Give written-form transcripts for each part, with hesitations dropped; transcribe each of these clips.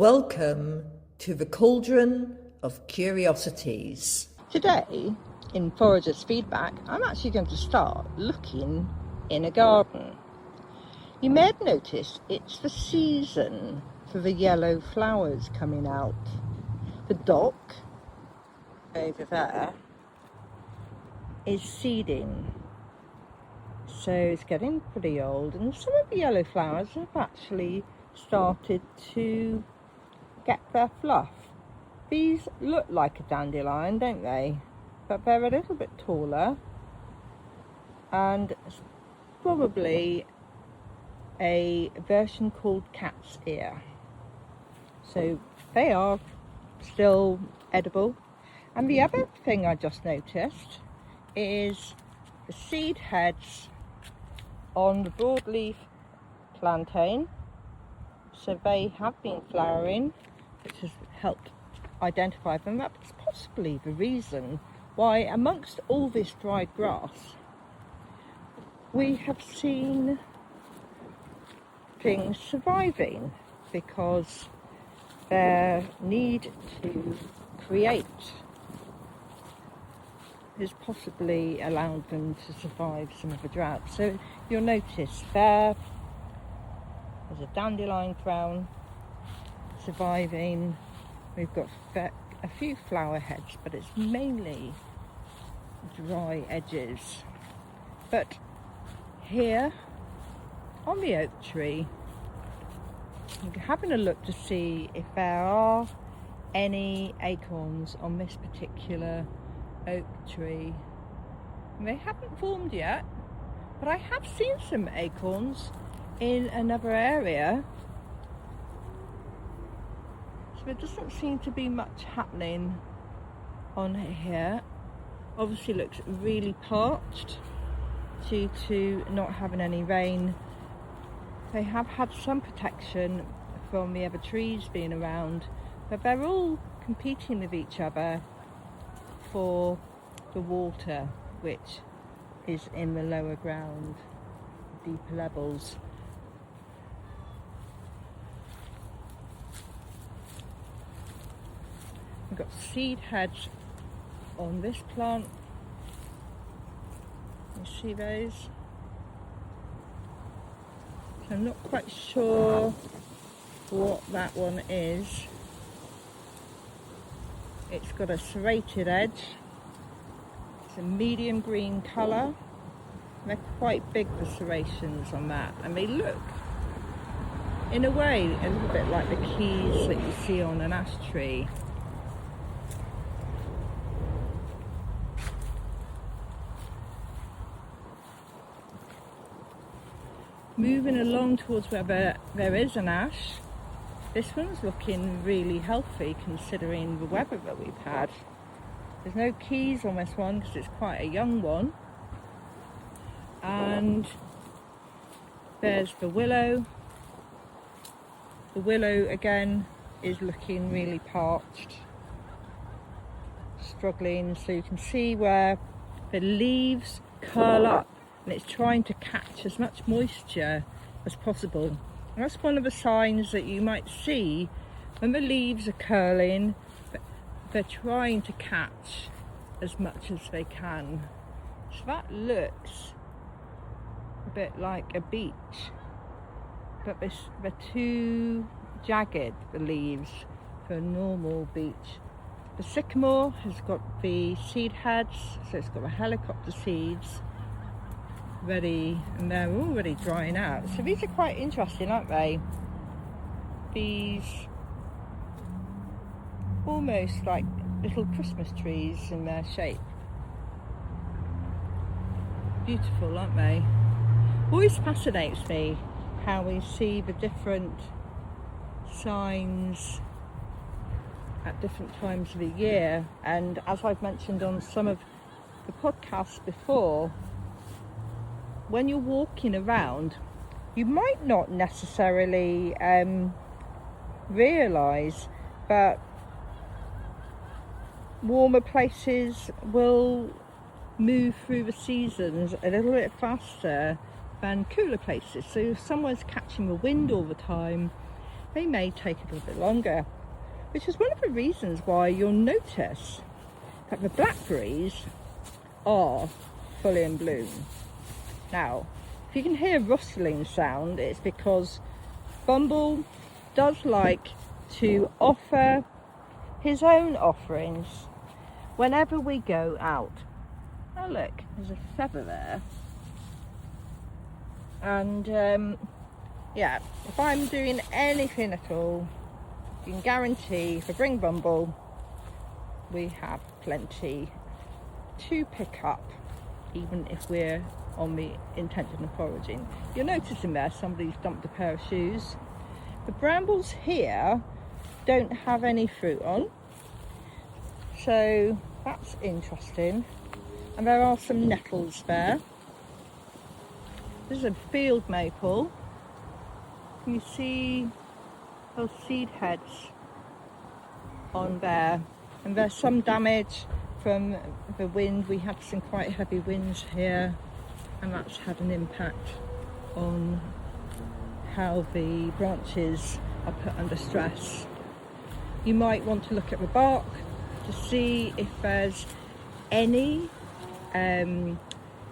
Welcome to the Cauldron of Curiosities. Today, in Forager's Feedback, I'm actually going to start looking in a garden. You may have noticed it's the season for the yellow flowers coming out. The dock over there is seeding, so it's getting pretty old, and some of the yellow flowers have actually started to get their fluff. These look like a dandelion, don't they? But they're a little bit taller, and it's probably a version called cat's ear. So they are still edible. And the other thing I just noticed is the seed heads on the broadleaf plantain. So they have been flowering, which has helped identify them. That's possibly the reason why, amongst all this dried grass, we have seen things surviving, because their need to create has possibly allowed them to survive some of the drought. So you'll notice there's a dandelion crown surviving. We've got a few flower heads, but it's mainly dry edges. But here on the oak tree, I'm having a look to see if there are any acorns on this particular oak tree. And they haven't formed yet, but I have seen some acorns in another area. So there doesn't seem to be much happening on here. Obviously looks really parched due to not having any rain. They have had some protection from the other trees being around, but they're all competing with each other for the water, which is in the lower ground, deeper levels. We've got seed heads on this plant. You see those? So I'm not quite sure what that one is. It's got a serrated edge. It's a medium green colour. They're quite big, the serrations on that, and they look, in a way, a little bit like the keys that you see on an ash tree. Moving along towards where there is an ash. This one's looking really healthy considering the weather that we've had. There's no keys on this one because it's quite a young one. And there's the willow. The willow again is looking really parched, struggling. So you can see where the leaves curl up, and it's trying to catch as much moisture as possible. And that's one of the signs that you might see when the leaves are curling. They're trying to catch as much as they can. So that looks a bit like a beech, but they're too jagged, the leaves, for a normal beech. The sycamore has got the seed heads, so it's got the helicopter seeds ready, and they're already drying out. So these are quite interesting, aren't they? These almost like little Christmas trees in their shape. Beautiful, aren't they? Always fascinates me how we see the different signs at different times of the year. And as I've mentioned on some of the podcasts before, when you're walking around, you might not necessarily realise, but warmer places will move through the seasons a little bit faster than cooler places. So if somewhere's catching the wind all the time, they may take a little bit longer, which is one of the reasons why you'll notice that the blackberries are fully in bloom. Now, if you can hear a rustling sound, it's because Bumble does like to offer his own offerings whenever we go out. Oh look, there's a feather there. And yeah, if I'm doing anything at all, you can guarantee if I bring Bumble, we have plenty to pick up, even if we're on the intention of foraging. You'll notice in there somebody's dumped a pair of shoes. The brambles here don't have any fruit on, so that's interesting. And there are some nettles there. This is a field maple. You see those seed heads on there, and there's some damage from the wind. We had some quite heavy winds here, and that's had an impact on how the branches are put under stress. You might want to look at the bark to see if there's any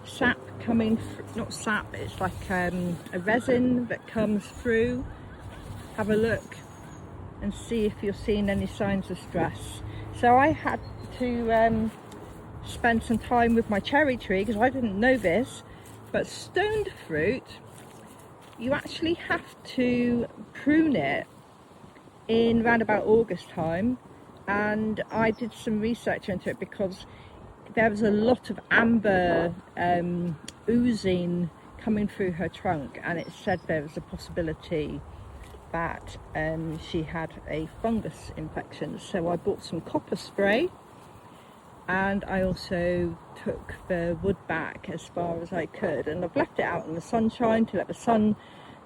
sap coming, not sap, it's like a resin that comes through. Have a look and see if you're seeing any signs of stress. So I had to spend some time with my cherry tree because I didn't know this, but stoned fruit, you actually have to prune it in around about August time, and I did some research into it because there was a lot of amber oozing coming through her trunk, and it said there was a possibility that she had a fungus infection. So I bought some copper spray, and I also took the wood back as far as I could, and I've left it out in the sunshine to let the sun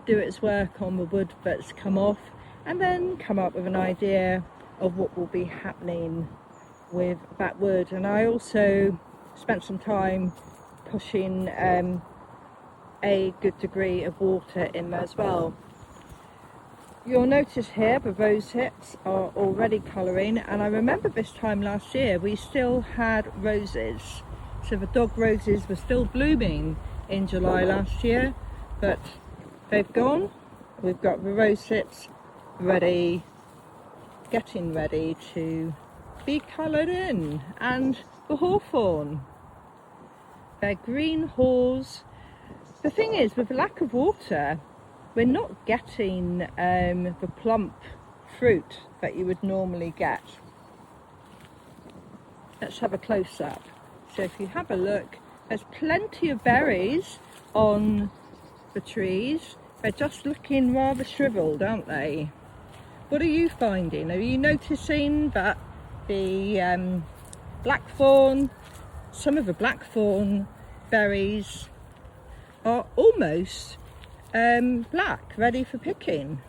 do its work on the wood that's come off, and then come up with an idea of what will be happening with that wood. And I also spent some time pushing a good degree of water in there as well. You'll notice here the rose hips are already colouring, and I remember this time last year we still had roses, so the dog roses were still blooming in July last year, but they've gone. We've got the rose hips ready, getting ready to be coloured in, and the hawthorn, they're green haws. The thing is, with the lack of water, we're not getting the plump fruit that you would normally get. Let's have a close-up. So if you have a look, there's plenty of berries on the trees. They're just looking rather shriveled, aren't they? What are you finding? Are you noticing that the blackthorn, some of the blackthorn berries are almost black, ready for picking?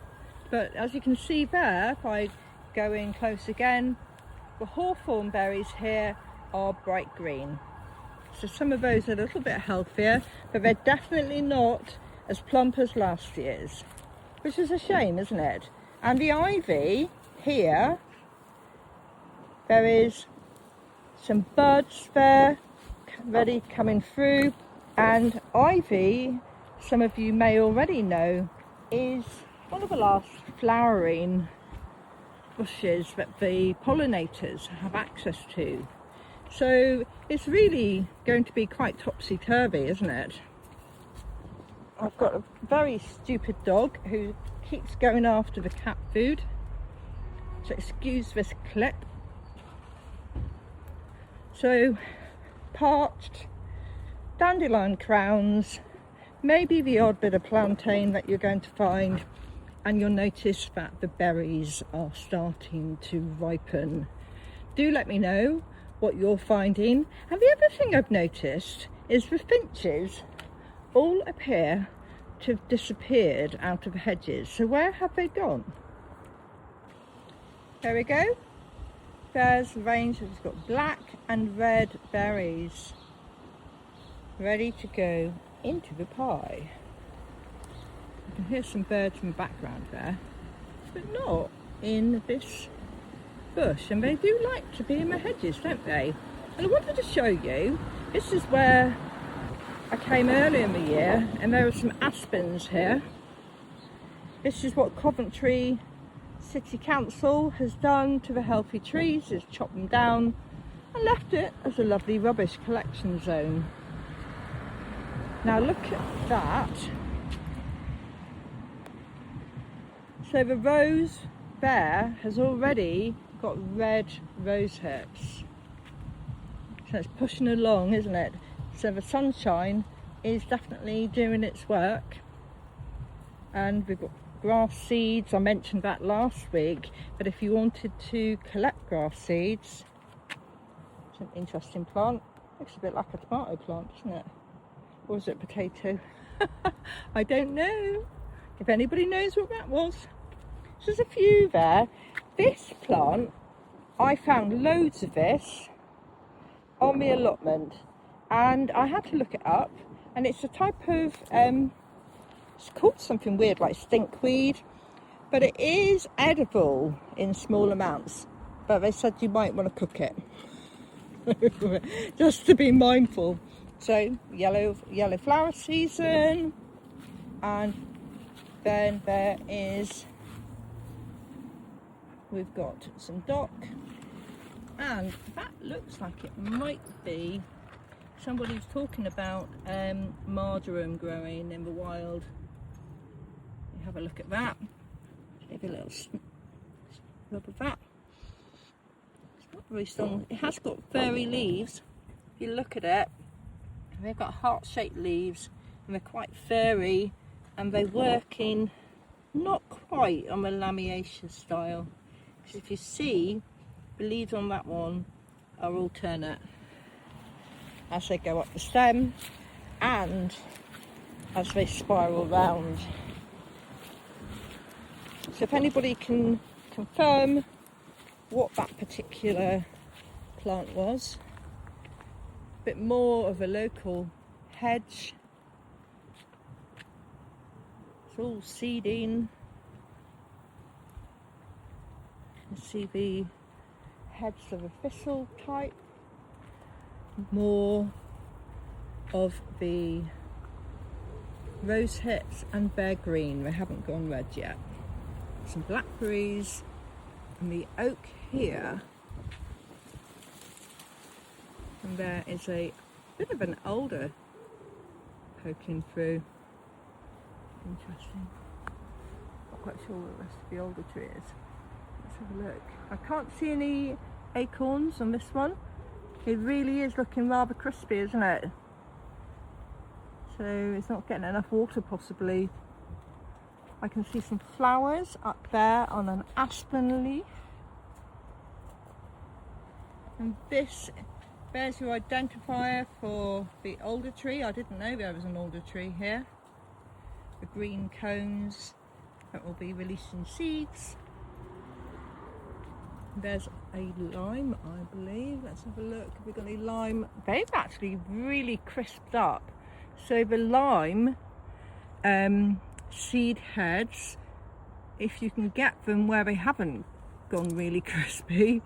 But as you can see there, if I go in close again, the hawthorn berries here are bright green. So some of those are a little bit healthier, but they're definitely not as plump as last year's, which is a shame, isn't it? And the ivy here, there is some buds there ready coming through, and ivy, some of you may already know, is one of the last flowering bushes that the pollinators have access to. So it's really going to be quite topsy-turvy, isn't it? I've got a very stupid dog who keeps going after the cat food, so excuse this clip. So parched dandelion crowns, maybe the odd bit of plantain that you're going to find, and you'll notice that the berries are starting to ripen. Do let me know what you're finding. And the other thing I've noticed is the finches all appear to have disappeared out of the hedges. So where have they gone? There we go. There's the range that's got black and red berries ready to go into the pie. You can hear some birds in the background there. but not in this bush, and they do like to be in the hedges, don't they? And I wanted to show you, this is where I came earlier in the year, and there are some aspens here. This is what Coventry City Council has done to the healthy trees, is chopped them down and left it as a lovely rubbish collection zone. Now look at that. So the rose there has already got red rose hips. So it's pushing along, isn't it? So the sunshine is definitely doing its work. And we've got grass seeds. I mentioned that last week, but if you wanted to collect grass seeds, it's an interesting plant. Looks a bit like a tomato plant, doesn't it? Or is it potato? I don't know. If anybody knows what that was. So there's a few there. This plant, I found loads of this on the allotment, and I had to look it up, and it's a type of it's called something weird like stinkweed, but it is edible in small amounts, but they said you might want to cook it. Just to be mindful. So yellow flower season, and then there is, we've got some dock, and that looks like it might be, somebody's talking about marjoram growing in the wild. Have a look at that. Take a little rub of that. It's not very strong. It has got furry leaves. If you look at it, they've got heart-shaped leaves, and they're quite furry, and they're working not quite on the lamiaceous style. Because if you see, the leaves on that one are alternate as they go up the stem and as they spiral round. So if anybody can confirm what that particular plant was, a bit more of a local hedge. It's all seeding. You can see the heads of a thistle type. More of the rose hips, and they're green, they haven't gone red yet. Some blackberries, and the oak here, and there is a bit of an alder poking through. Interesting. Not quite sure what the rest of the alder tree is. Let's have a look. I can't see any acorns on this one. It really is looking rather crispy, isn't it? So it's not getting enough water possibly. I can see some flowers up there on an aspen leaf. And this, there's your identifier for the alder tree. I didn't know there was an alder tree here. The green cones that will be releasing seeds. There's a lime, I believe. Let's have a look. Have we got any lime? They've actually really crisped up. So the lime seed heads, if you can get them where they haven't gone really crispy,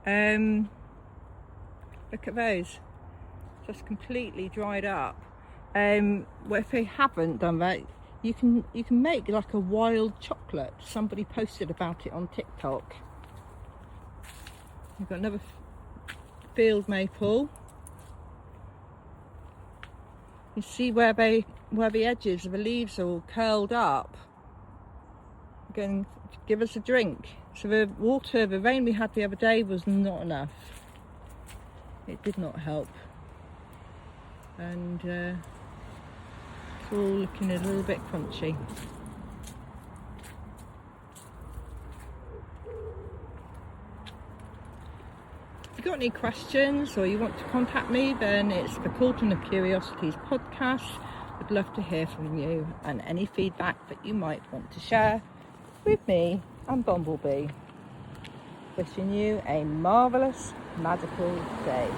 look at those, just completely dried up. Well, if they haven't done that, you can make like a wild chocolate. Somebody posted about it on TikTok. We've got another field maple. You see where the edges of the leaves are all curled up. Again, give us a drink. So the water, the rain we had the other day was not enough. It did not help. And it's all looking a little bit crunchy. If you've got any questions or you want to contact me, then it's the Cauldron of Curiosities podcast. I'd love to hear from you and any feedback that you might want to share with me and Bumblebee. Wishing you a marvellous, magical day.